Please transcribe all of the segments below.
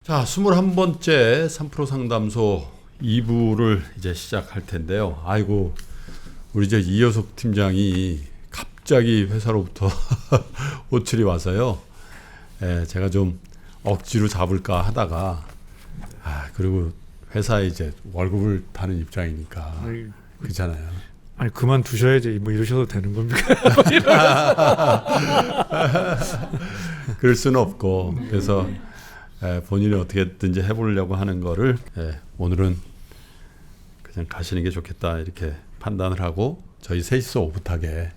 자, 21번째 3프로 상담소 2부를 이제 시작할 텐데요. 아이고, 우리 저 이효석 팀장이 갑자기 회사로부터 호출이 와서요. 제가 좀 억지로 잡을까 하다가, 그리고 회사에 이제 월급을 타는 입장이니까. 그렇잖아요. 아니 그만두셔야지 뭐 이러셔도 되는 겁니까? 그럴 수는 없고, 그래서 본인이 어떻게든지 해보려고 하는 거를 오늘은 그냥 가시는 게 좋겠다 이렇게 판단을 하고 저희 셋이서 오붓하게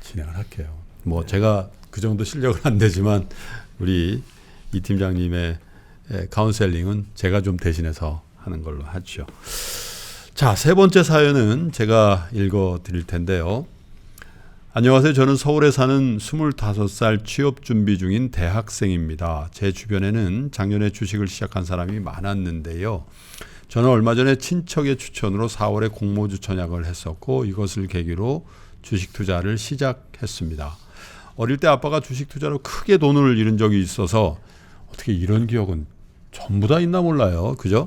진행을 할게요. 뭐 제가 그 정도 실력은 안 되지만 우리 이 팀장님의 카운셀링은 제가 좀 대신해서 하는 걸로 하죠. 자, 세 번째 사연은 제가 읽어 드릴 텐데요. 안녕하세요. 저는 서울에 사는 25살 취업 준비 중인 대학생입니다. 제 주변에는 작년에 주식을 시작한 사람이 많았는데요. 저는 얼마 전에 친척의 추천으로 4월에 공모주 청약을 했었고 이것을 계기로 주식 투자를 시작했습니다. 어릴 때 아빠가 주식 투자로 크게 돈을 잃은 적이 있어서 어떻게 이런 기억은 전부 다 있나 몰라요. 그죠?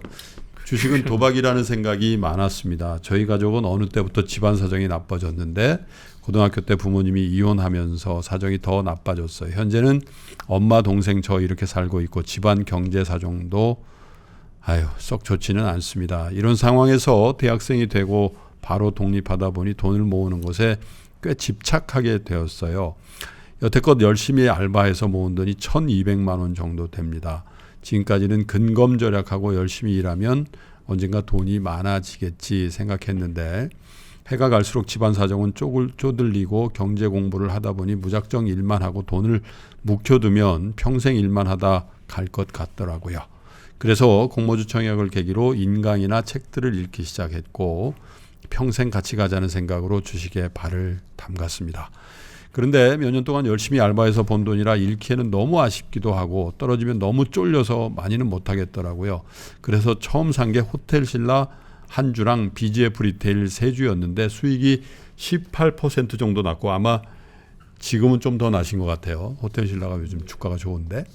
주식은 도박이라는 생각이 많았습니다. 저희 가족은 어느 때부터 집안 사정이 나빠졌는데 고등학교 때 부모님이 이혼하면서 사정이 더 나빠졌어요. 현재는 엄마, 동생 저 이렇게 살고 있고 집안 경제 사정도 썩 좋지는 않습니다. 이런 상황에서 대학생이 되고 바로 독립하다 보니 돈을 모으는 것에 꽤 집착하게 되었어요. 여태껏 열심히 알바해서 모은 돈이 1,200만 원 정도 됩니다. 지금까지는 근검절약하고 열심히 일하면 언젠가 돈이 많아지겠지 생각했는데 해가 갈수록 집안 사정은 쪼들리고 경제 공부를 하다 보니 무작정 일만 하고 돈을 묵혀두면 평생 일만 하다 갈 것 같더라고요. 그래서 공모주 청약을 계기로 인강이나 책들을 읽기 시작했고 평생 같이 가자는 생각으로 주식에 발을 담갔습니다. 그런데 몇 년 동안 열심히 알바해서 번 돈이라 잃기에는 너무 아쉽기도 하고 떨어지면 너무 쫄려서 많이는 못하겠더라고요. 그래서 처음 산 게 호텔신라 한 주랑 BGF 리테일 3주였는데 수익이 18% 정도 났고 아마 지금은 좀 더 나신 것 같아요. 호텔신라가 요즘 주가가 좋은데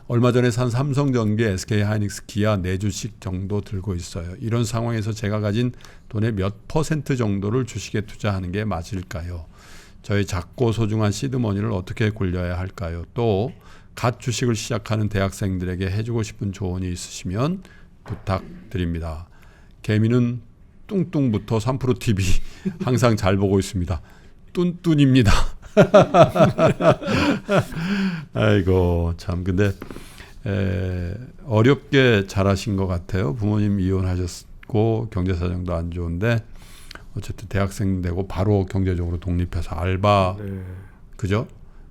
얼마 전에 산 삼성전기, SK하이닉스, 기아 4주씩 정도 들고 있어요. 이런 상황에서 제가 가진 돈의 몇 퍼센트 정도를 주식에 투자하는 게 맞을까요? 저희 작고 소중한 시드머니를 어떻게 굴려야 할까요? 또 갓 주식을 시작하는 대학생들에게 해주고 싶은 조언이 있으시면 부탁드립니다. 개미는 뚱뚱부터 3프로TV 항상 잘 보고 있습니다. 뚠뚠입니다. 아이고 참 근데 어렵게 잘하신 것 같아요. 부모님 이혼하셨고 경제사정도 안 좋은데 어쨌든 대학생 되고 바로 경제적으로 독립해서 알바 그죠?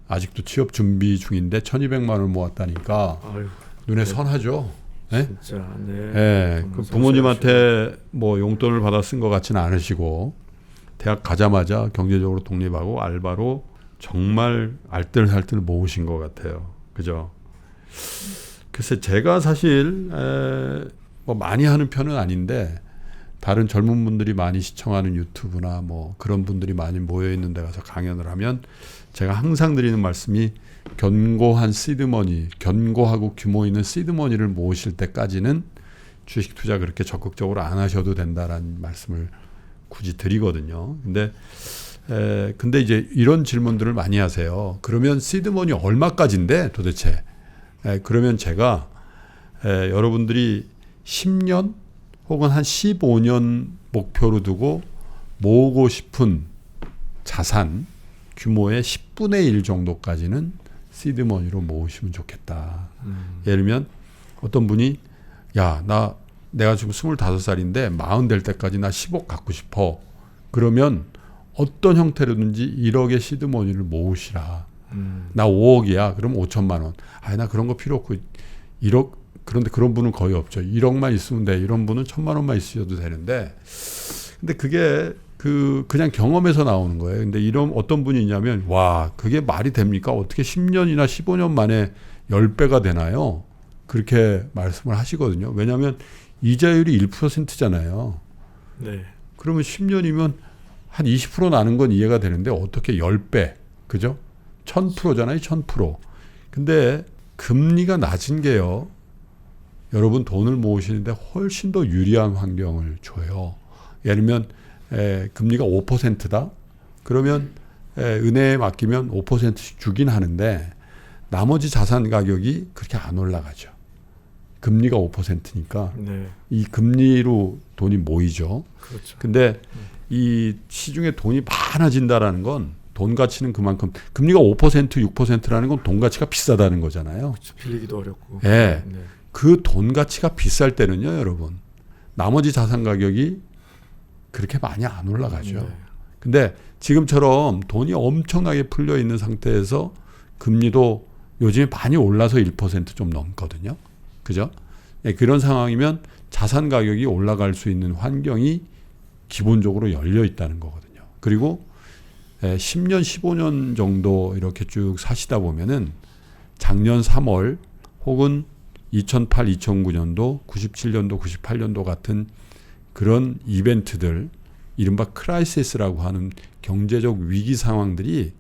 아직도 취업 준비 중인데 1,200만 원을 모았다니까 눈에 선하죠. 진짜 그 부모님한테 뭐 용돈을 받아 쓴 것 같지는 않으시고 대학 가자마자 경제적으로 독립하고 알바로 정말 알뜰살뜰 모으신 것 같아요. 그죠? 글쎄 제가 사실 뭐 많이 하는 편은 아닌데 다른 젊은 분들이 많이 시청하는 유튜브나 뭐 그런 분들이 많이 모여 있는 데 가서 강연을 하면 제가 항상 드리는 말씀이 견고한 시드머니, 견고하고 규모 있는 시드머니를 모으실 때까지는 주식 투자 그렇게 적극적으로 안 하셔도 된다라는 말씀을 굳이 드리거든요. 근데 이제 이런 질문들을 많이 하세요. 그러면 시드머니 얼마까지인데 도대체? 그러면 제가 여러분들이 10년 혹은 한 15년 목표로 두고 모으고 싶은 자산 규모의 10분의 1 정도까지는 시드머니로 모으시면 좋겠다. 예를 들면 어떤 분이 내가 지금 25살인데 40 될 때까지 나 10억 갖고 싶어. 그러면 어떤 형태로든지 1억의 시드머니를 모으시라. 나 5억이야. 그럼 5천만 원. 나 그런 거 필요 없고 1억. 그런데 그런 분은 거의 없죠. 1억만 있으면 돼. 이런 분은 1,000만 원만 있으셔도 되는데 근데 그게 그냥 경험에서 나오는 거예요. 근데 이런 어떤 분이 있냐면 그게 말이 됩니까? 어떻게 10년이나 15년 만에 10배가 되나요? 그렇게 말씀을 하시거든요. 왜냐하면 이자율이 1%잖아요. 네. 그러면 10년이면 한 20% 나는 건 이해가 되는데 어떻게 10배, 그죠? 1000%잖아요, 1000%. 근데 금리가 낮은 게요. 여러분 돈을 모으시는데 훨씬 더 유리한 환경을 줘요. 예를 들면 금리가 5%다. 그러면 은행에 맡기면 5%씩 주긴 하는데 나머지 자산 가격이 그렇게 안 올라가죠. 금리가 5%니까 네. 이 금리로 돈이 모이죠. 그렇죠. 근데 이 시중에 돈이 많아진다라는 건 돈 가치는 그만큼 금리가 5% 6%라는 건 돈 가치가 비싸다는 거잖아요. 그렇죠. 빌리기도 어렵고. 예. 네. 그 돈 가치가 비쌀 때는요, 여러분. 나머지 자산 가격이 그렇게 많이 안 올라가죠. 네. 근데 지금처럼 돈이 엄청나게 풀려 있는 상태에서 금리도 요즘에 많이 올라서 1%좀 넘거든요. 그죠? 예, 그런 상황이면 자산 가격이 올라갈 수 있는 환경이 기본적으로 열려 있다는 거거든요. 그리고 10년, 15년 정도 이렇게 쭉 사시다 보면은 작년 3월 혹은 2008, 2009년도, 97년도, 98년도 같은 그런 이벤트들, 이른바 크라이시스라고 하는 경제적 위기 상황들이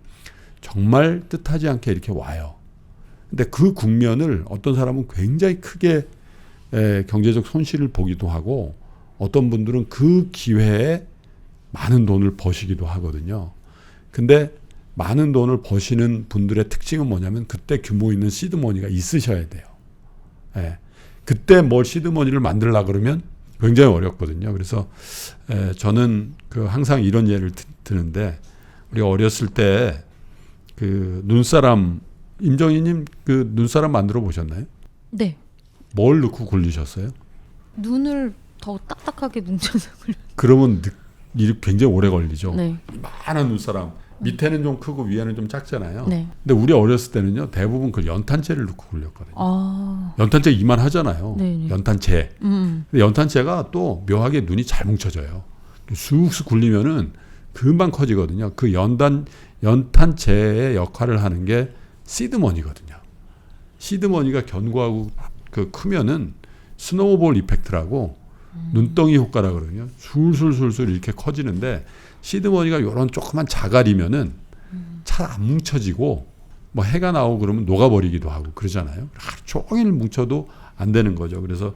정말 뜻하지 않게 이렇게 와요. 근데 그 국면을 어떤 사람은 굉장히 크게 경제적 손실을 보기도 하고 어떤 분들은 그 기회에 많은 돈을 버시기도 하거든요. 근데 많은 돈을 버시는 분들의 특징은 뭐냐면 그때 규모 있는 시드머니가 있으셔야 돼요. 예. 그때 뭘 시드머니를 만들려고 그러면 굉장히 어렵거든요. 그래서 저는 항상 이런 예를 드는데 우리가 어렸을 때 그 눈사람 임정희님 그 눈사람 만들어 보셨나요? 네. 뭘 넣고 굴리셨어요? 눈을 더 딱딱하게 뭉쳐서 그러면 일이 굉장히 오래 걸리죠. 네. 많은 눈사람 밑에는 좀 크고 위에는 좀 작잖아요. 네. 근데 우리 어렸을 때는요 대부분 그 연탄재를 넣고 굴렸거든요. 아. 연탄재 이만하잖아요. 네네. 연탄재. 근데 연탄재가 또 묘하게 눈이 잘 뭉쳐져요. 쑥쑥 굴리면은 금방 커지거든요. 그 연탄재의 역할을 하는 게 시드머니거든요. 시드머니가 견고하고 그 크면은 스노우볼 이펙트라고 눈덩이 효과라 그러거든요. 술술술술 이렇게 커지는데 시드머니가 이런 조그만 자갈이면은 잘 안 뭉쳐지고 뭐 해가 나오고 그러면 녹아버리기도 하고 그러잖아요. 하루 종일 뭉쳐도 안 되는 거죠. 그래서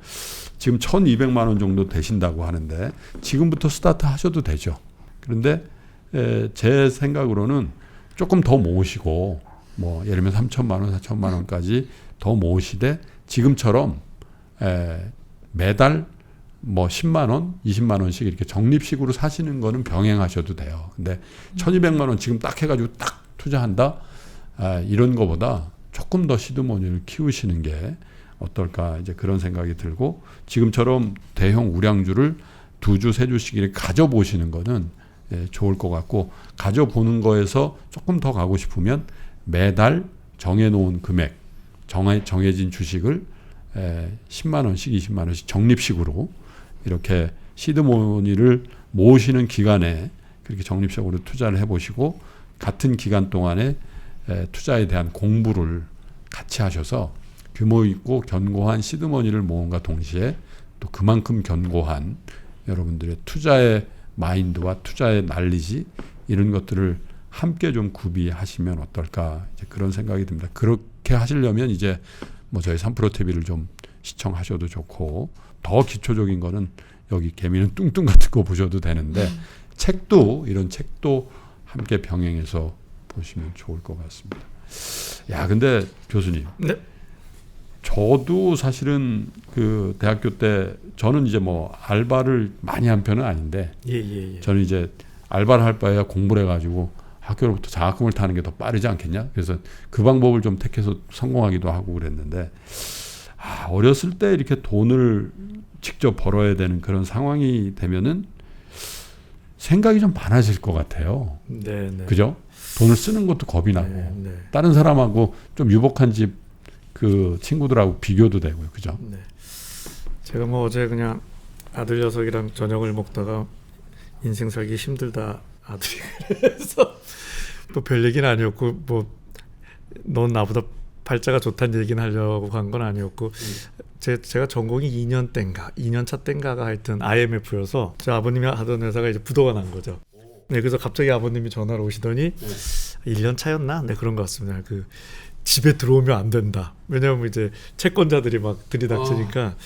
지금 1,200만 원 정도 되신다고 하는데 지금부터 스타트 하셔도 되죠. 그런데 제 생각으로는 조금 더 모으시고 뭐 예를 들면 3,000만 원, 4,000만 원까지 더 모으시되 지금처럼 매달 뭐 10만 원, 20만 원씩 이렇게 적립식으로 사시는 거는 병행하셔도 돼요. 근데 1,200만 원 지금 딱 해가지고 딱 투자한다? 이런 거보다 조금 더 시드머니를 키우시는 게 어떨까 이제 그런 생각이 들고 지금처럼 대형 우량주를 2주, 3주씩 이렇게 가져보시는 거는 좋을 것 같고 가져보는 거에서 조금 더 가고 싶으면 매달 정해놓은 금액, 정해진 주식을 10만 원씩, 20만 원씩 적립식으로 이렇게 시드머니를 모으시는 기간에 그렇게 적립식으로 투자를 해보시고 같은 기간 동안에 투자에 대한 공부를 같이 하셔서 규모 있고 견고한 시드머니를 모음과 동시에 또 그만큼 견고한 여러분들의 투자의 마인드와 투자의 난리지 이런 것들을 함께 좀 구비하시면 어떨까 이제 그런 생각이 듭니다. 그렇게 하시려면 이제 뭐 저희 3프로 TV를 좀 시청하셔도 좋고 더 기초적인 거는 여기 개미는 뚱뚱 같은 거 보셔도 되는데 책도 이런 책도 함께 병행해서 보시면 좋을 것 같습니다. 야 근데 교수님, 네. 저도 사실은 그 대학교 때 저는 이제 뭐 알바를 많이 한 편은 아닌데 예. 저는 이제 알바를 할 바에야 공부를 해가지고 학교로부터 장학금을 타는 게 더 빠르지 않겠냐? 그래서 그 방법을 좀 택해서 성공하기도 하고 그랬는데 어렸을 때 이렇게 돈을 직접 벌어야 되는 그런 상황이 되면은 생각이 좀 많아질 것 같아요. 네. 그죠? 돈을 쓰는 것도 겁이 나고 네. 다른 사람하고 좀 유복한 집 그 친구들하고 비교도 되고요. 그죠? 네. 제가 뭐 어제 그냥 아들 녀석이랑 저녁을 먹다가 인생 살기 힘들다 아들이 그래서 또 별 얘기는 아니었고 뭐 넌 나보다 팔자가 좋다는 얘기는 하려고 한 건 아니었고 제가 전공이 2년 차 땐가가 하여튼 IMF여서 저 아버님이 하던 회사가 이제 부도가 난 거죠. 네, 그래서 갑자기 아버님이 전화를 오시더니 1년 차였나? 네, 그런 것 같습니다. 그 집에 들어오면 안 된다. 왜냐하면 이제 채권자들이 막 들이닥치니까.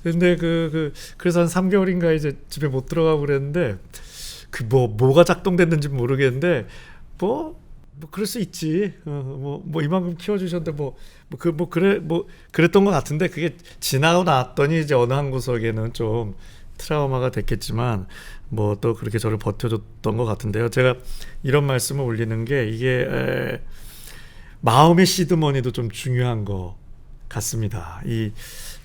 근데 그래서 한 3개월인가 이제 집에 못 들어가고 그랬는데 뭐가 작동됐는지 모르겠는데 뭐 그럴 수 있지. 뭐 이만큼 키워주셨는데 그랬던 것 같은데 그게 지나고 났더니 이제 어느 한 구석에는 좀 트라우마가 됐겠지만 뭐 또 그렇게 저를 버텨줬던 것 같은데요. 제가 이런 말씀을 올리는 게 이게 마음의 시드머니도 좀 중요한 것 같습니다. 이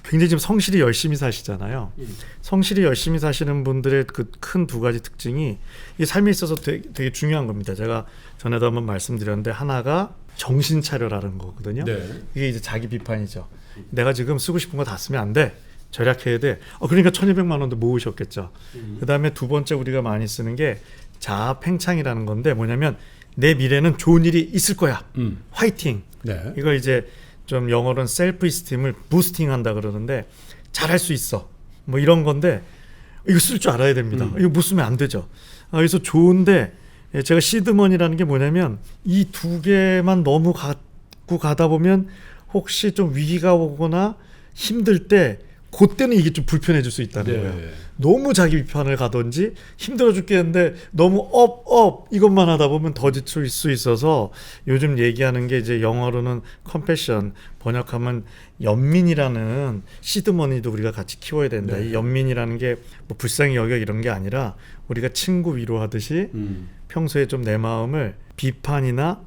굉장히 지금 성실히 열심히 사시잖아요. 성실히 열심히 사시는 분들의 그 큰 두 가지 특징이 이 삶에 있어서 되게 중요한 겁니다. 제가 전에도 한번 말씀드렸는데 하나가 정신 차려라는 거거든요. 네. 이게 이제 자기 비판이죠. 내가 지금 쓰고 싶은 거 다 쓰면 안 돼. 절약해야 돼. 그러니까 1,200만 원도 모으셨겠죠. 그다음에 두 번째 우리가 많이 쓰는 게 자아팽창이라는 건데 뭐냐면 내 미래는 좋은 일이 있을 거야. 화이팅. 네. 이걸 이제 좀 영어로는 셀프 이스팀을 부스팅한다 그러는데 잘할 수 있어. 뭐 이런 건데 이거 쓸 줄 알아야 됩니다. 이거 못 쓰면 안 되죠. 그래서 좋은데 제가 시드머니라는 게 뭐냐면 이 두 개만 너무 갖고 가다 보면 혹시 좀 위기가 오거나 힘들 때 그때는 이게 좀 불편해질 수 있다는 네. 거예요. 너무 자기 비판을 가든지 힘들어 죽겠는데 너무 업 이것만 하다 보면 더 지칠 수 있어서 요즘 얘기하는 게 이제 영어로는 컴패션, 번역하면 연민이라는 시드머니도 우리가 같이 키워야 된다. 네. 이 연민이라는 게 뭐 불쌍히 여겨 이런 게 아니라 우리가 친구 위로하듯이 평소에 좀 내 마음을 비판이나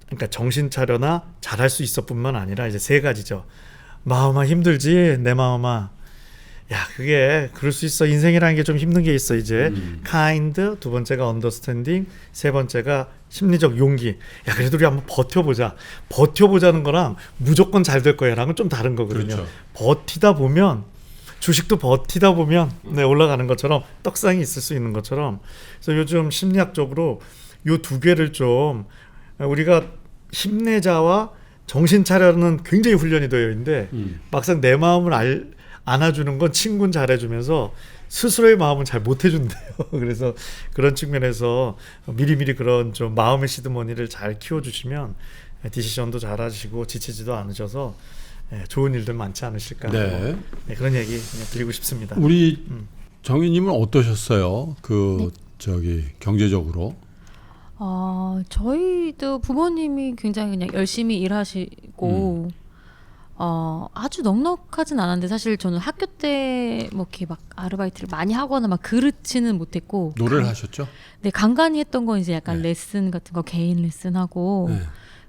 그러니까 정신 차려나 잘할 수 있어뿐만 아니라 이제 세 가지죠. 마음아 힘들지 내 마음아. 야 그게 그럴 수 있어. 인생이라는 게 좀 힘든 게 있어 이제. kind, 두 번째가 understanding, 세 번째가 심리적 용기. 야 그래도 우리 한번 버텨보자는 거랑 무조건 잘 될 거야랑은 좀 다른 거거든요. 그렇죠. 버티다 보면 주식도 버티다 보면 올라가는 것처럼 떡상이 있을 수 있는 것처럼. 그래서 요즘 심리학적으로 요 두 개를 좀 우리가 힘내자와 정신 차려는 굉장히 훈련이 되어 있는데 막상 내 마음을 안아주는 건 친구는 잘해주면서 스스로의 마음은 잘 못해준대요. 그래서 그런 측면에서 미리미리 그런 좀 마음의 시드머니를 잘 키워주시면 디시션도 잘하시고 지치지도 않으셔서 좋은 일들 많지 않으실까. 네. 그런 얘기 그냥 드리고 싶습니다. 우리 정희님은 어떠셨어요? 경제적으로? 저희도 부모님이 굉장히 그냥 열심히 일하시고 아주 넉넉하진 않았는데 사실 저는 학교 때 뭐 이렇게 막 아르바이트를 많이 하거나 막 그렇지는 못했고 노래를 하셨죠? 네, 간간히 했던 건 이제 약간 네. 레슨 같은 거 개인 레슨하고 네.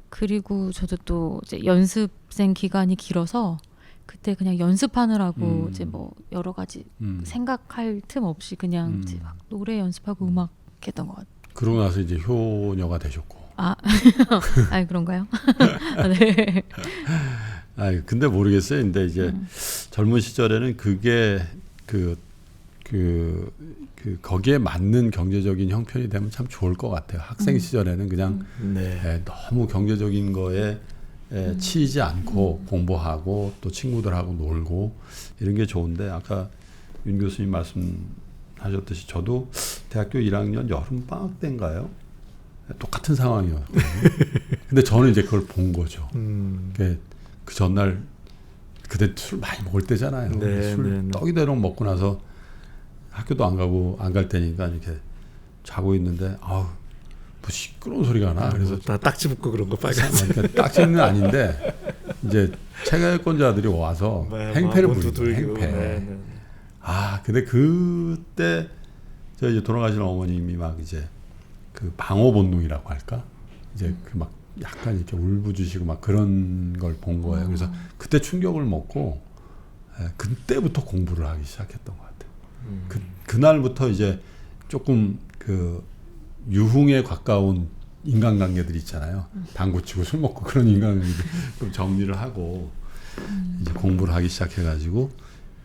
그리고 저도 또 이제 연습생 기간이 길어서 그때 그냥 연습하느라고 이제 뭐 여러 가지 생각할 틈 없이 그냥 이제 막 노래 연습하고 음악 했던 것 같아요. 그러고 나서 이제 효녀가 되셨고. 그런가요? 네. 근데 모르겠어요. 근데 이제 젊은 시절에는 그게 거기에 맞는 경제적인 형편이 되면 참 좋을 것 같아요. 학생 시절에는 그냥 너무 경제적인 거에 치이지 않고 공부하고 또 친구들하고 놀고 이런 게 좋은데 아까 윤 교수님 말씀하셨듯이 저도 대학교 1학년 여름방학 때인가요? 똑같은 상황이었거든요. 근데 저는 이제 그걸 본 거죠. 그 전날 그때 술 많이 먹을 때잖아요. 술 떡이 되도록 먹고 나서 학교도 안 가고 안 갈 때니까 이렇게 자고 있는데 뭐 시끄러운 소리가 나. 그래서 다 딱지 붙고 그런 거 빨간색. 그러니까 딱지는 아닌데 이제 채권자들이 와서 행패를 부리고 행패. 근데 그때 저 이제 돌아가신 어머님이 막 이제 그 방어 본능이라고 할까? 이제 그 막 약간 이렇게 울부짖으시고 막 그런 걸 본 거예요. 그래서 그때 충격을 먹고 그때부터 공부를 하기 시작했던 것 같아요. 그날부터 이제 조금 그 유흥에 가까운 인간관계들 있잖아요. 당구 치고 술 먹고 그런 인간관계들 좀 정리를 하고 이제 공부를 하기 시작해가지고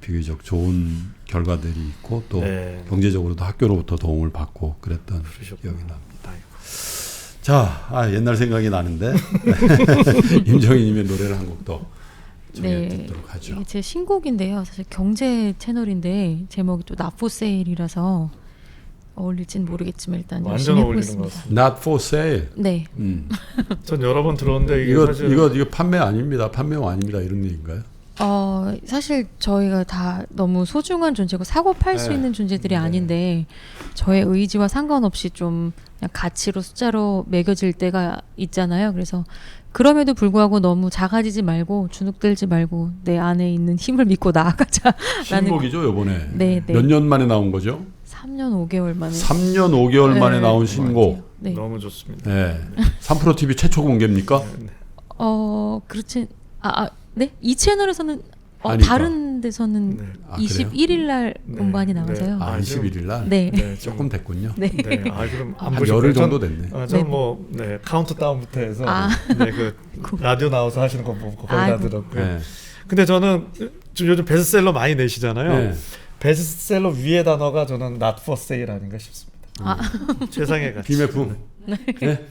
비교적 좋은 결과들이 있고 또 경제적으로도 학교로부터 도움을 받고 그랬던 기억이 납니다. 자, 옛날 생각이 나는데 임정희님의 노래를 한 곡 더 듣도록 하죠. 이게 제 신곡인데요. 사실 경제 채널인데 제목이 또 나포세일이라서 어울릴지는 모르겠지만 일단 완전 열심히 어울리는 해보겠습니다. 것 같습니다. Not for sale. 네. 전 여러 번 들었는데 이게 이거 사실 이거 판매 아닙니다. 판매용 아닙니다. 이런 얘기인가요? 사실 저희가 다 너무 소중한 존재고 사고 팔 수 네. 있는 존재들이 아닌데 저의 의지와 상관없이 좀 그냥 가치로 숫자로 매겨질 때가 있잖아요. 그래서 그럼에도 불구하고 너무 작아지지 말고 주눅들지 말고 내 안에 있는 힘을 믿고 나아가자. 신곡이죠, 요번에. 네, 네. 몇 년 만에 나온 거죠? 3년 5개월 만에. 3년 5개월 네. 만에 나온 신곡. 네. 너무 좋습니다. 네. 3프로 TV 최초 공개입니까? 그렇지. 네. 이 채널에서는 아니까. 다른 데서는 네. 아, 그래요? 21일 날 네. 음반이 나와서요. 아, 21일 날. 네. 네, 조금 됐군요. 네. 네. 그럼 안 한 보실 열흘 거예요? 정도 됐네. 네. 저는 뭐 카운트다운부터 해서 아. 그 라디오 나와서 하시는 거 보고 거의 다 아이고. 들었고요. 네. 근데 저는 지금 요즘 베스트셀러 많이 내시잖아요. 네. 베스트셀러 위의 단어가 저는 not for sale 아닌가 싶습니다. 최상의 가치. 비매품. 네.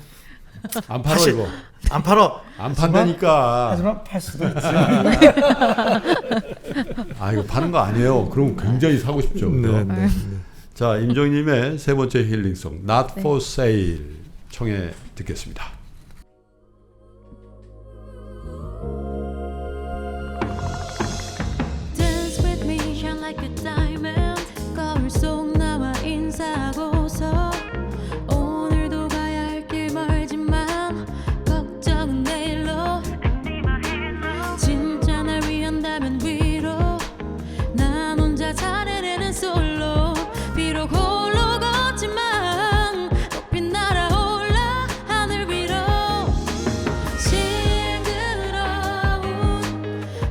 안 팔어 사실- 이거. 안 팔어. 안 판다니까. 하지만 팔 수도 있지. 아, 이거 파는 거 아니에요. 그럼 굉장히 사고 싶죠. 그죠? 네, 네. 자, 임정님의 세 번째 힐링송 Not for Sale 청해 듣겠습니다. Dance with me, shine like a diamond. 거울 속 나와 인사하고서 오늘도 가야 할 길 멀지만 걱정은 내일로. 진짜 날 위한다면 위로. 난 혼자 잘해내는 솔로. 비록 홀로 걷지만 높이 날아올라 하늘 위로. 싱그러운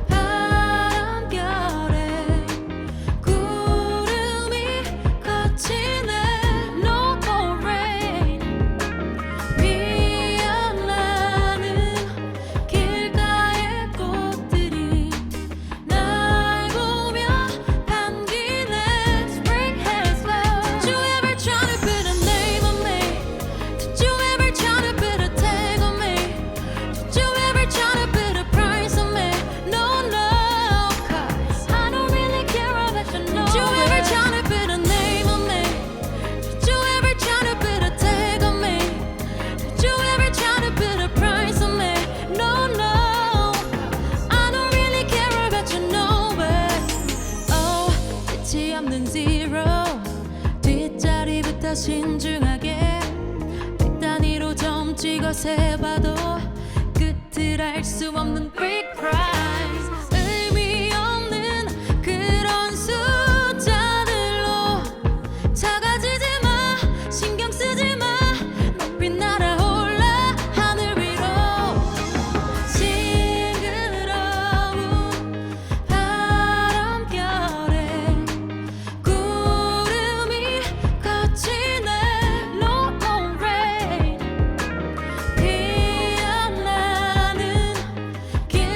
바람결에 구름이 거치네. No more rain. 피어나는 길가의 꽃들이 날 보며 반기네. Spring has flown. Did you ever try to put a name on me? Did you ever try to put a tag on me? Did you ever try to put a price on me? No, no, 'cause I don't really care about you, no. Did you ever try to put a name on me? Did you ever try to put a tag on me? Did you ever try to put a price on me? No, no, I don't really care about you, no way. Oh, 끝이 없는 zero. 뒷자리부터 신중하게 뒷단위로 점 찍어 세봐도 끝을 알 수 없는 big prize. 의미 없는 그런 숫자들로 작아지지 마. 신경 쓰지 마. 높이 날아올라 하늘 위로. 싱그러운 바람결에 구름이 거치네. No more rain. 피어나는 길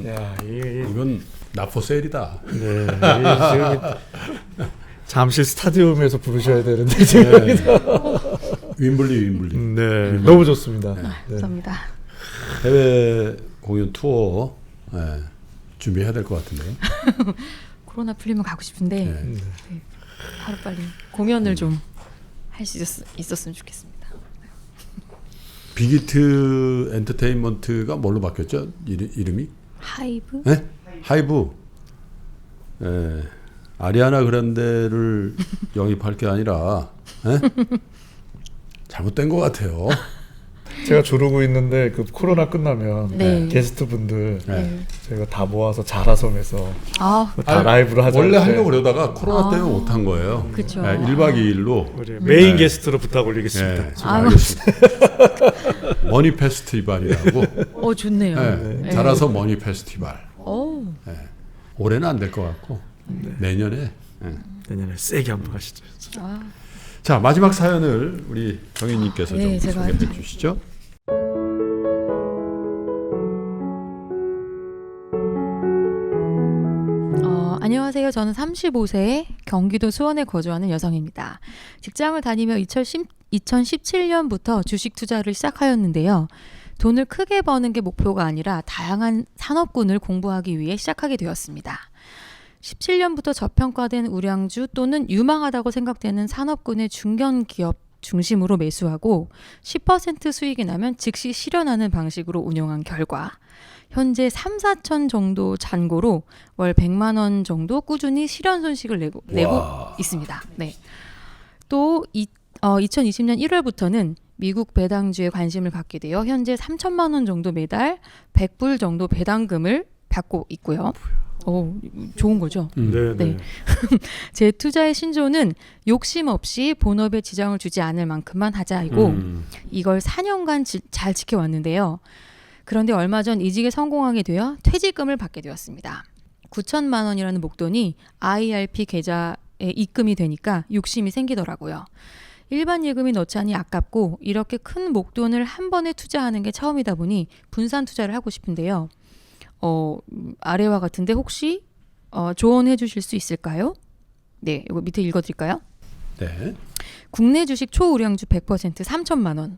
야, 이게 이건 나포세일이다. 네, 지금 잠실 스타디움에서 부르셔야 되는데 지금 윈블리. 네, 너무 좋습니다. 네. 감사합니다. 해외 공연 투어 준비해야 될 것 같은데요. 코로나 풀리면 가고 싶은데 네. 하루 빨리 공연을 좀 할 수 있었으면 좋겠습니다. 빅히트 엔터테인먼트가 뭘로 바뀌었죠? 이름이? 하이브? 네? 하이브. 아리아나 그란데를 영입할 게 아니라 잘못된 것 같아요. 제가 조르고 있는데 그 코로나 끝나면 네. 게스트분들 네. 저희가 다 모아서 자라섬에서 아, 다 라이브로 하자. 원래 하려고 그러다가 코로나 때문에 못한 거예요. 그쵸. 1박 2일로 우리 메인 게스트로 부탁 올리겠습니다. 네, 지금 알겠습니다. 머니 페스티벌이라고. 좋네요. 네, 자라서 머니 페스티벌. 오. 올해는 안 될 것 같고 내년에. 내년에 세게 한번 하시죠. 아, 자, 마지막 사연을 우리 정희님께서 네, 좀 제가 소개해 주시죠. 안녕하세요. 저는 35세 경기도 수원에 거주하는 여성입니다. 직장을 다니며 2017년부터 주식 투자를 시작하였는데요. 돈을 크게 버는 게 목표가 아니라 다양한 산업군을 공부하기 위해 시작하게 되었습니다. 17년부터 저평가된 우량주 또는 유망하다고 생각되는 산업군의 중견 기업 중심으로 매수하고 10% 수익이 나면 즉시 실현하는 방식으로 운영한 결과 현재 3, 4천 정도 잔고로 월 100만 원 정도 꾸준히 실현 손익을 내고 있습니다. 네. 또 2020년 1월부터는 미국 배당주에 관심을 갖게 되어 현재 3천만 원 정도 매달 100불 정도 배당금을 받고 있고요. 좋은 거죠. 네. 제 투자의 신조는 욕심 없이 본업에 지장을 주지 않을 만큼만 하자이고 이걸 4년간 잘 지켜왔는데요. 그런데 얼마 전 이직에 성공하게 되어 퇴직금을 받게 되었습니다. 9천만 원이라는 목돈이 IRP 계좌에 입금이 되니까 욕심이 생기더라고요. 일반 예금이 넣자니 아깝고 이렇게 큰 목돈을 한 번에 투자하는 게 처음이다 보니 분산 투자를 하고 싶은데요. 아래와 같은데 혹시 조언해 주실 수 있을까요? 네, 이거 밑에 읽어드릴까요? 네. 국내 주식 초우량주 100% 3천만 원,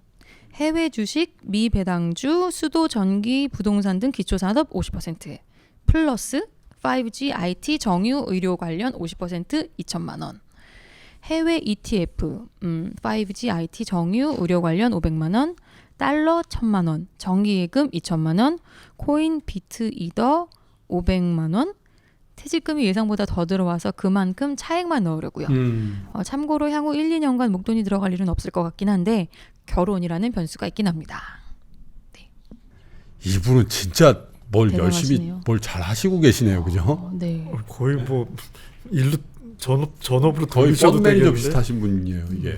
해외 주식 미배당주, 수도, 전기, 부동산 등 기초산업 50%, 플러스 5G, IT, 정유, 의료 관련 50% 2천만 원, 해외 ETF, 5G, IT, 정유, 의료 관련 500만 원, 달러 1,000만 원, 정기예금 2천만 원, 코인, 비트, 이더 500만 원, 퇴직금이 예상보다 더 들어와서 그만큼 차액만 넣으려고요. 참고로 향후 1, 2년간 목돈이 들어갈 일은 없을 것 같긴 한데 결혼이라는 변수가 있긴 합니다. 네. 이분은 진짜 뭘 대단하시네요. 열심히 뭘 잘 하시고 계시네요, 그죠? 네. 거의 뭐 일로 전업으로 거의 돌리셔도 펀 매니저 되겠는데? 비슷하신 분이에요, 이게.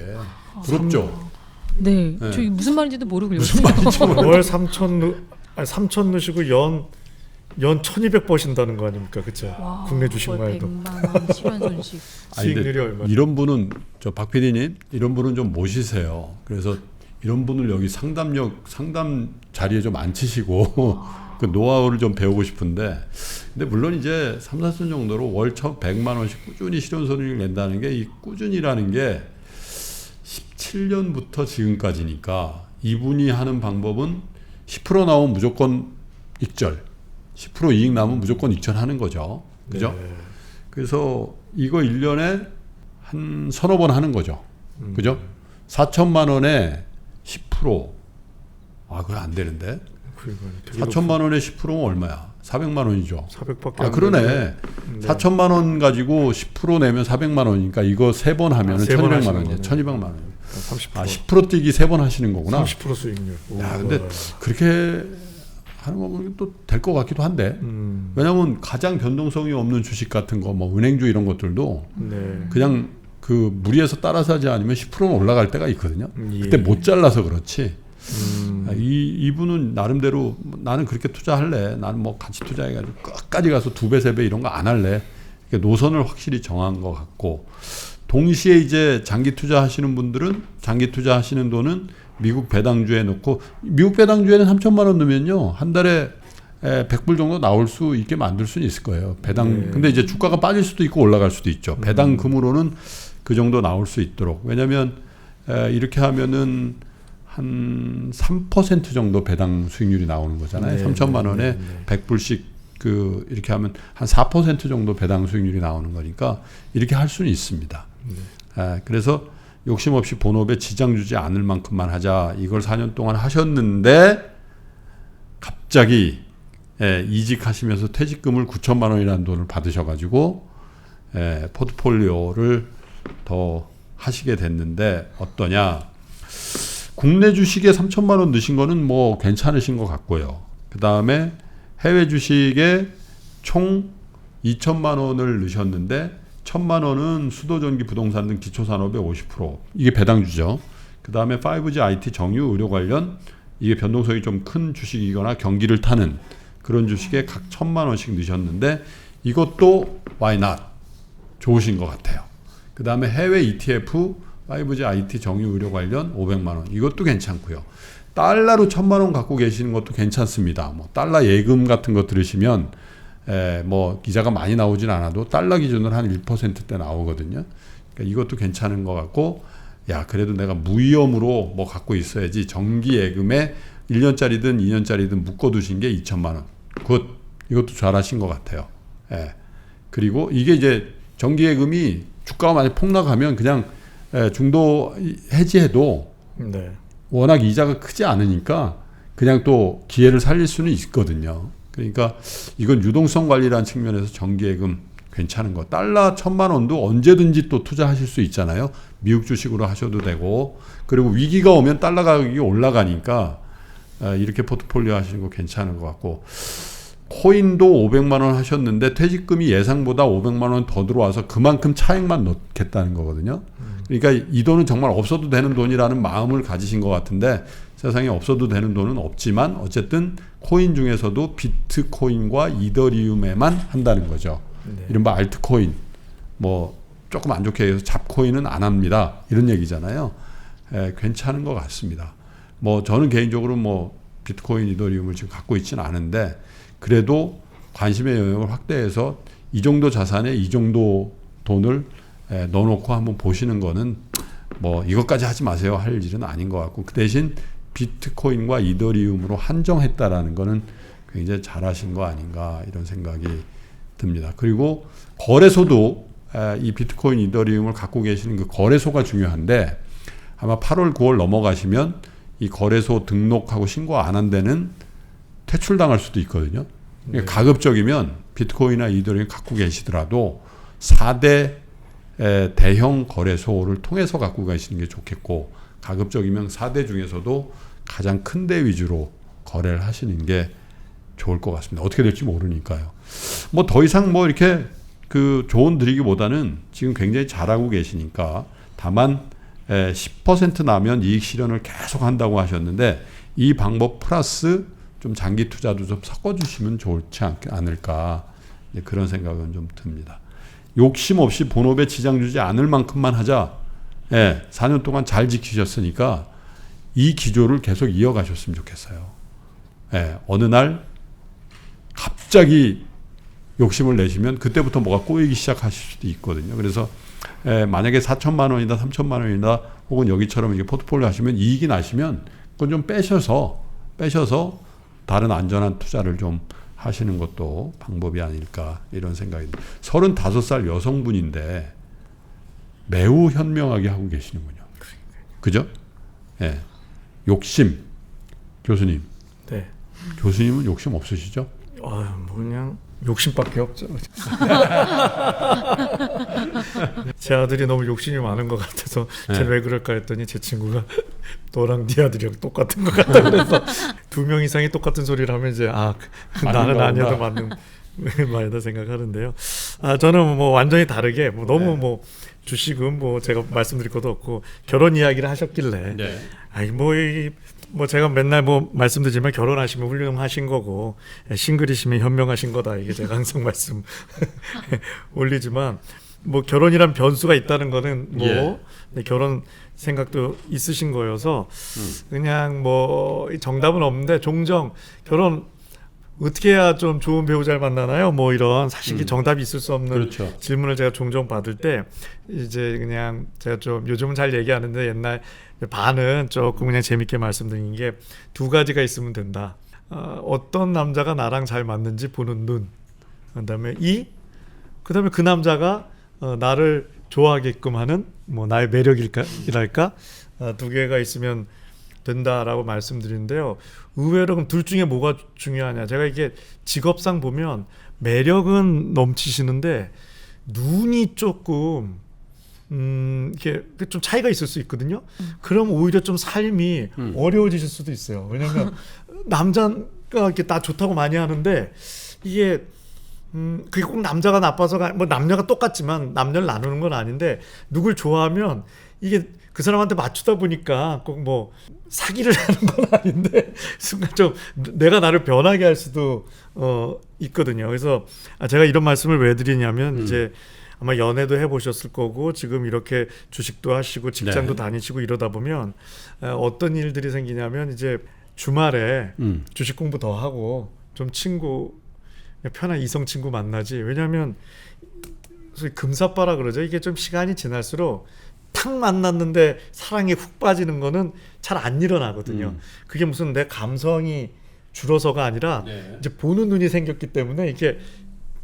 부럽죠? 네. 네. 저 무슨 말인지도 모르고 무슨 읽었어요. 월 3천 넣으시고 연 1,200 버신다는 거 아닙니까? 그렇죠? 국내 주식만 해도 100만 원 실현 손실. 수익률이 얼마? 이런 분은 저 박 PD님 이런 분은 좀 모시세요. 그래서 이런 분을 여기 상담 자리에 좀 앉히시고 그 노하우를 좀 배우고 싶은데 근데 물론 이제 3, 4천 정도로 월 100만 원씩 꾸준히 실현 손익을 낸다는 게 이 꾸준히라는 게 17년부터 지금까지니까 이분이 하는 방법은 10% 나오면 무조건 익절, 10% 이익 나면 무조건 익절하는 거죠. 그죠? 네. 그래서 이거 1년에 한 서너 번 하는 거죠. 그죠? 4천만 원에 10%. 그거 안 되는데. 4천만 원에 10%면 얼마야? 400만 원이죠. 400밖에 그러네. 네. 4천만 원 가지고 10% 내면 400만 원이니까 이거 3번 하면 세번 1,200만 하시는 원이에요. 거네. 1,200만 원. 30%. 10% 뛰기 3번 하시는 거구나. 30% 수익률. 야, 근데 그렇게 하는 거 보면 또 될 것 같기도 한데. 왜냐하면 가장 변동성이 없는 주식 같은 거, 뭐 은행주 이런 것들도 네. 그냥 그 무리해서 따라서 하지 않으면 10%는 올라갈 때가 있거든요. 예. 그때 못 잘라서 그렇지. 이분은 나름대로 나는 그렇게 투자할래. 나는 뭐 같이 투자해가지고 끝까지 가서 2배, 3배 이런 거 안 할래. 노선을 확실히 정한 것 같고 동시에 이제 장기 투자하시는 분들은 장기 투자하시는 돈은 미국 배당주에 넣고 미국 배당주에는 3천만 원 넣으면요 한 달에 100불 정도 나올 수 있게 만들 수는 있을 거예요. 배당. 근데 이제 주가가 빠질 수도 있고 올라갈 수도 있죠. 배당금으로는 그 정도 나올 수 있도록. 왜냐하면 이렇게 하면은 한 3% 정도 배당 수익률이 나오는 거잖아요. 3천만 원에 100불씩 그 이렇게 하면 한 4% 정도 배당 수익률이 나오는 거니까 이렇게 할 수는 있습니다. 그래서 욕심 없이 본업에 지장 주지 않을 만큼만 하자. 이걸 4년 동안 하셨는데 갑자기 이직하시면서 퇴직금을 9천만 원이라는 돈을 받으셔가지고 포트폴리오를 더 하시게 됐는데 어떠냐? 국내 주식에 3천만 원 넣으신 거는 뭐 괜찮으신 것 같고요. 그 다음에 해외 주식에 총 2천만 원을 넣으셨는데 1천만 원은 수도전기 부동산 등 기초산업의 50%. 이게 배당주죠. 그 다음에 5G IT 정유 의료 관련 이게 변동성이 좀 큰 주식이거나 경기를 타는 그런 주식에 각 1,000만 원씩 넣으셨는데 이것도 why not? 좋으신 것 같아요. 그 다음에 해외 ETF 5G IT 정유 의료 관련 500만 원 이것도 괜찮고요. 달러로 1,000만 원 갖고 계시는 것도 괜찮습니다. 뭐 달러 예금 같은 거 들으시면 뭐 기자가 많이 나오진 않아도 달러 기준으로 한 1%대 나오거든요. 그러니까 이것도 괜찮은 것 같고 야 그래도 내가 무위험으로 뭐 갖고 있어야지 정기 예금에 1년짜리든 2년짜리든 묶어두신 게 2천만 원. 굿. 이것도 잘하신 것 같아요. 그리고 이게 이제 정기 예금이 주가가 많이 폭락하면 그냥 중도 해지해도 워낙 이자가 크지 않으니까 그냥 또 기회를 살릴 수는 있거든요. 그러니까 이건 유동성 관리라는 측면에서 정기예금 괜찮은 거. 달러 1,000만 원도 언제든지 또 투자하실 수 있잖아요. 미국 주식으로 하셔도 되고 그리고 위기가 오면 달러 가격이 올라가니까 이렇게 포트폴리오 하시는 거 괜찮은 것 같고 코인도 500만 원 하셨는데 퇴직금이 예상보다 500만 원 더 들어와서 그만큼 차익만 넣겠다는 거거든요. 그러니까 이 돈은 정말 없어도 되는 돈이라는 마음을 가지신 것 같은데 세상에 없어도 되는 돈은 없지만 어쨌든 코인 중에서도 비트코인과 이더리움에만 한다는 거죠. 이른바 알트코인 뭐 조금 안 좋게 해서 잡코인은 안 합니다. 이런 얘기잖아요. 괜찮은 것 같습니다. 뭐 저는 개인적으로 뭐 비트코인 이더리움을 지금 갖고 있지는 않은데 그래도 관심의 영역을 확대해서 이 정도 자산에 이 정도 돈을 넣어놓고 한번 보시는 거는 뭐 이것까지 하지 마세요 할 일은 아닌 것 같고 그 대신 비트코인과 이더리움으로 한정했다라는 거는 굉장히 잘하신 거 아닌가 이런 생각이 듭니다. 그리고 거래소도 이 비트코인 이더리움을 갖고 계시는 그 거래소가 중요한데 아마 8월 9월 넘어가시면 이 거래소 등록하고 신고 안 한 데는 퇴출당할 수도 있거든요. 그러니까 가급적이면 비트코인이나 이더리움 갖고 계시더라도 4대 대형 거래소를 통해서 갖고 가시는 게 좋겠고 가급적이면 4대 중에서도 가장 큰 데 위주로 거래를 하시는 게 좋을 것 같습니다. 어떻게 될지 모르니까요. 뭐 더 이상 뭐 이렇게 그 조언 드리기보다는 지금 굉장히 잘하고 계시니까 다만 10% 나면 이익 실현을 계속 한다고 하셨는데 이 방법 플러스 좀 장기 투자도 좀 섞어주시면 좋지 않을까 그런 생각은 좀 듭니다. 욕심 없이 본업에 지장 주지 않을 만큼만 하자. 4년 동안 잘 지키셨으니까 이 기조를 계속 이어가셨으면 좋겠어요. 어느 날 갑자기 욕심을 내시면 그때부터 뭐가 꼬이기 시작하실 수도 있거든요. 그래서 만약에 4천만 원이다 3천만 원이다 혹은 여기처럼 이게 포트폴리오 하시면 이익이 나시면 그건 좀 빼셔서 다른 안전한 투자를 좀 하시는 것도 방법이 아닐까 이런 생각입니다. 35살 여성분인데 매우 현명하게 하고 계시는군요. 그죠? 욕심. 교수님. 네. 교수님은 욕심 없으시죠? 뭐 그냥 욕심밖에 없죠. 제 아들이 너무 욕심이 많은 것 같아서 쟤는 왜 그럴까 했더니 제 친구가 너랑 네 아들이랑 똑같은 것 같다 그래서 2명 이상이 똑같은 소리를 하면 이제 나는 아니어도 맞는 말이다 생각하는데요. 저는 뭐 완전히 다르게 너무 뭐 주식은 뭐 제가 말씀드릴 것도 없고 결혼 이야기를 하셨길래 뭐 제가 맨날 뭐 말씀드리지만 결혼하시면 훌륭하신 거고 싱글이시면 현명하신 거다 이게 제가 항상 말씀 올리지만 뭐 결혼이란 변수가 있다는 거는 뭐 결혼 생각도 있으신 거여서 그냥 뭐 정답은 없는데 종종 결혼 어떻게 해야 좀 좋은 배우자를 만나나요? 뭐 이런 사실 정답이 있을 수 없는 그렇죠. 질문을 제가 종종 받을 때 이제 그냥 제가 좀 요즘은 잘 얘기하는데 옛날 반은 조금 그냥 재밌게 말씀드린 게 두 가지가 있으면 된다. 어떤 남자가 나랑 잘 맞는지 보는 눈. 그다음에 그다음에 그 남자가 나를 좋아하게끔 하는 뭐 나의 매력이랄까 두 개가 있으면 된다라고 말씀드리는데요. 의외로 그럼 둘 중에 뭐가 중요하냐? 제가 이게 직업상 보면 매력은 넘치시는데 눈이 조금 이게 좀 차이가 있을 수 있거든요. 그럼 오히려 좀 삶이 어려워지실 수도 있어요. 왜냐하면 남자가 이렇게 나 좋다고 많이 하는데 이게 그게 꼭 남자가 나빠서 뭐 남녀가 똑같지만 남녀를 나누는 건 아닌데 누굴 좋아하면 이게 그 사람한테 맞추다 보니까 꼭 뭐 사기를 하는 건 아닌데 순간 좀 내가 나를 변하게 할 수도 있거든요. 그래서 제가 이런 말씀을 왜 드리냐면 이제 아마 연애도 해보셨을 거고 지금 이렇게 주식도 하시고 직장도 다니시고 이러다 보면 어떤 일들이 생기냐면 이제 주말에 주식 공부 더 하고 좀 편한 이성 친구 만나지. 왜냐하면 소위 금사빠라 그러죠. 이게 좀 시간이 지날수록 탁 만났는데 사랑에 훅 빠지는 거는 잘 안 일어나거든요. 그게 무슨 내 감성이 줄어서가 아니라 이제 보는 눈이 생겼기 때문에 이게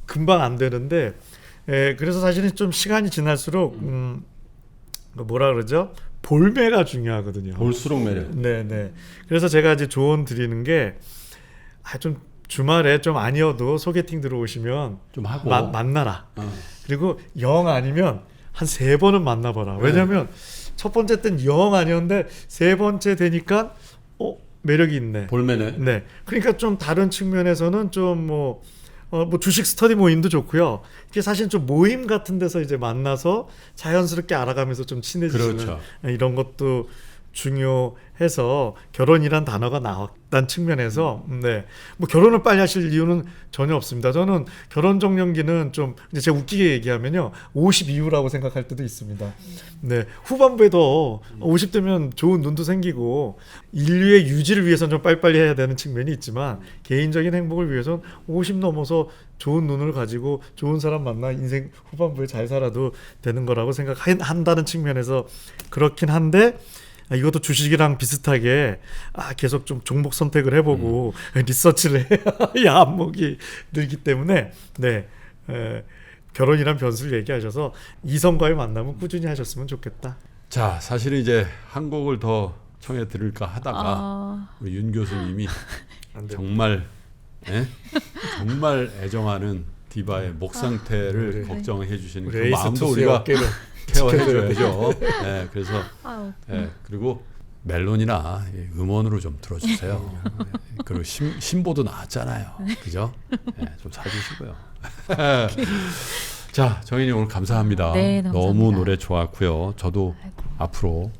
금방 안 되는데 그래서 사실은 좀 시간이 지날수록 뭐라 그러죠? 볼매가 중요하거든요. 볼수록 매력. 네네. 그래서 제가 이제 조언 드리는 게 좀 주말에 좀 아니어도 소개팅 들어오시면 좀 하고 만나라. 그리고 영 아니면 한 3번은 만나봐라. 왜냐하면 첫 번째 때는 영 아니었는데 3번째 되니까 매력이 있네. 볼매네. 네. 그러니까 좀 다른 측면에서는 좀 뭐 주식 스터디 모임도 좋고요. 이게 사실 좀 모임 같은 데서 이제 만나서 자연스럽게 알아가면서 좀 친해지는 그렇죠. 이런 것도 중요해서 결혼이란 단어가 나왔다는 측면에서 뭐 결혼을 빨리 하실 이유는 전혀 없습니다. 저는 결혼 정년기는 좀 이제 제가 웃기게 얘기하면요 50 이후라고 생각할 때도 있습니다. 네, 후반부에도 50대면 좋은 눈도 생기고 인류의 유지를 위해서는 좀 빨리빨리 해야 되는 측면이 있지만 개인적인 행복을 위해서는 50 넘어서 좋은 눈을 가지고 좋은 사람 만나 인생 후반부에 잘 살아도 되는 거라고 생각한다는 측면에서 그렇긴 한데 이것도 주식이랑 비슷하게 계속 좀 종목 선택을 해보고 리서치를 해야 안목이 늘기 때문에 결혼이란 변수를 얘기하셔서 이성과의 만남은 꾸준히 하셨으면 좋겠다. 자, 사실은 이제 한 곡을 더 청해 들을까 하다가 우리 윤 교수님이 정말 정말 애정하는 디바의 목 상태를 걱정해 주시는 그 마음도 우리가 케어해줘야죠. 네, 그래서 그리고 멜론이나 음원으로 좀 들어주세요. 그리고 신보도 나왔잖아요. 그죠? 좀 사주시고요. 자, 정인이 오늘 감사합니다. 네, 감사합니다. 너무 노래 좋았고요. 저도 앞으로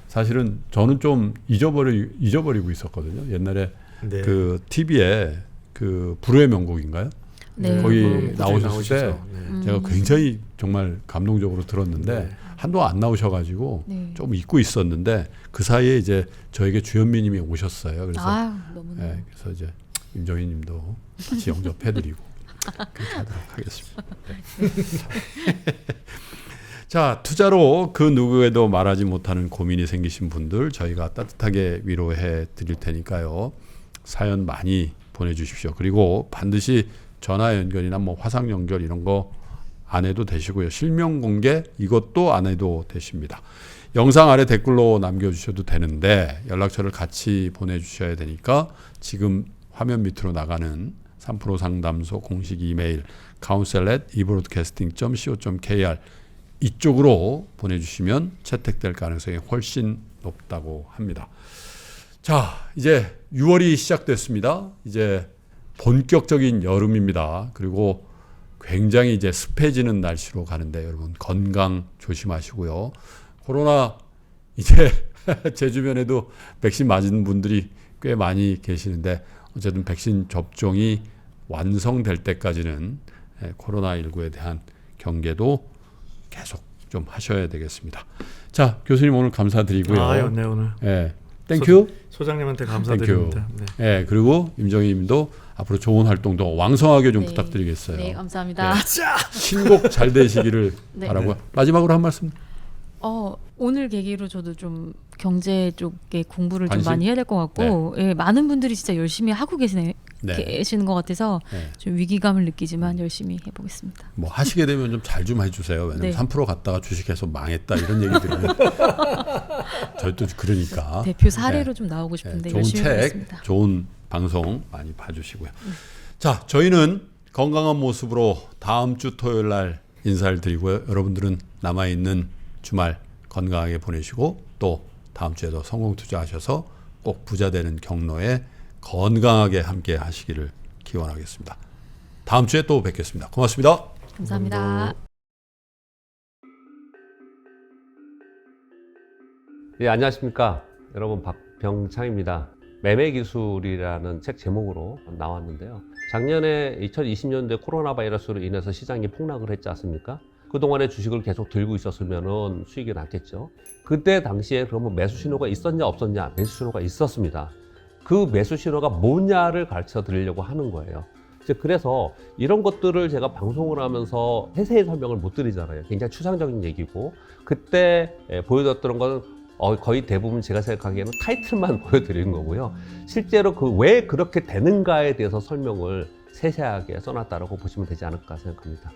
사실은 저는 좀 잊어버리고 있었거든요. 옛날에 그 TV에 그 불후의 명곡인가요? 네. 거기 나오셨을 때 제가 네. 굉장히 정말 감동적으로 들었는데 한동안 안 나오셔가지고 좀 잊고 있었는데 그 사이에 이제 저에게 주현미님이 오셨어요. 그래서 너무 그래서 이제 임정희님도 같이 영접해드리고 그렇게 하도록 하겠습니다. 자, 투자로 그 누구에도 말하지 못하는 고민이 생기신 분들 저희가 따뜻하게 위로해 드릴 테니까요. 사연 많이 보내주십시오. 그리고 반드시 전화 연결이나 뭐 화상 연결 이런 거 안 해도 되시고요. 실명 공개 이것도 안 해도 되십니다. 영상 아래 댓글로 남겨주셔도 되는데 연락처를 같이 보내주셔야 되니까 지금 화면 밑으로 나가는 3프로 상담소 공식 이메일 counsel@ebroadcasting.co.kr 이쪽으로 보내주시면 채택될 가능성이 훨씬 높다고 합니다. 자, 이제 6월이 시작됐습니다. 이제 본격적인 여름입니다. 그리고 굉장히 이제 습해지는 날씨로 가는데 여러분 건강 조심하시고요. 코로나 이제 제 주변에도 백신 맞은 분들이 꽤 많이 계시는데 어쨌든 백신 접종이 완성될 때까지는 코로나19에 대한 경계도 계속 좀 하셔야 되겠습니다. 자, 교수님 오늘 감사드리고요. 네, 오늘. 땡큐. 소장님한테 감사드립니다. 네. 예, 그리고 임정희 님도 앞으로 좋은 활동도 왕성하게 좀 네. 부탁드리겠어요. 네, 감사합니다. 신곡 잘 되시기를 네. 바라고요. 마지막으로 한 말씀. 오늘 계기로 저도 좀 경제 쪽에 공부를 좀 관심? 많이 해야 될 것 같고 예, 많은 분들이 진짜 열심히 하고 계시는 것 같아서 네. 좀 위기감을 느끼지만 열심히 해보겠습니다. 뭐 하시게 되면 좀 잘 좀 해주세요. 왜냐면 네. 3% 갔다가 주식해서 망했다 이런 얘기 들으면 저희 또 그러니까 대표 사례로 좀 나오고 싶은데 좋은 열심히 책, 해보겠습니다. 좋은 방송 많이 봐주시고요. 자, 저희는 건강한 모습으로 다음 주 토요일 날 인사를 드리고요. 여러분들은 남아 있는 주말 건강하게 보내시고 또 다음 주에도 성공 투자하셔서 꼭 부자 되는 경로에 건강하게 함께 하시기를 기원하겠습니다. 다음 주에 또 뵙겠습니다. 고맙습니다. 감사합니다. 예, 안녕하십니까. 여러분, 박병창입니다. 매매기술이라는 책 제목으로 나왔는데요. 작년에 2020년도에 코로나 바이러스로 인해서 시장이 폭락을 했지 않습니까? 그동안에 주식을 계속 들고 있었으면 수익이 났겠죠. 그때 당시에 그러면 매수 신호가 있었냐 없었냐? 매수 신호가 있었습니다. 그 매수 신호가 뭐냐를 가르쳐 드리려고 하는 거예요. 그래서 이런 것들을 제가 방송을 하면서 세세히 설명을 못 드리잖아요. 굉장히 추상적인 얘기고 그때 보여줬던 건 거의 대부분 제가 생각하기에는 타이틀만 보여드리는 거고요. 실제로 그 왜 그렇게 되는가에 대해서 설명을 세세하게 써놨다고 보시면 되지 않을까 생각합니다.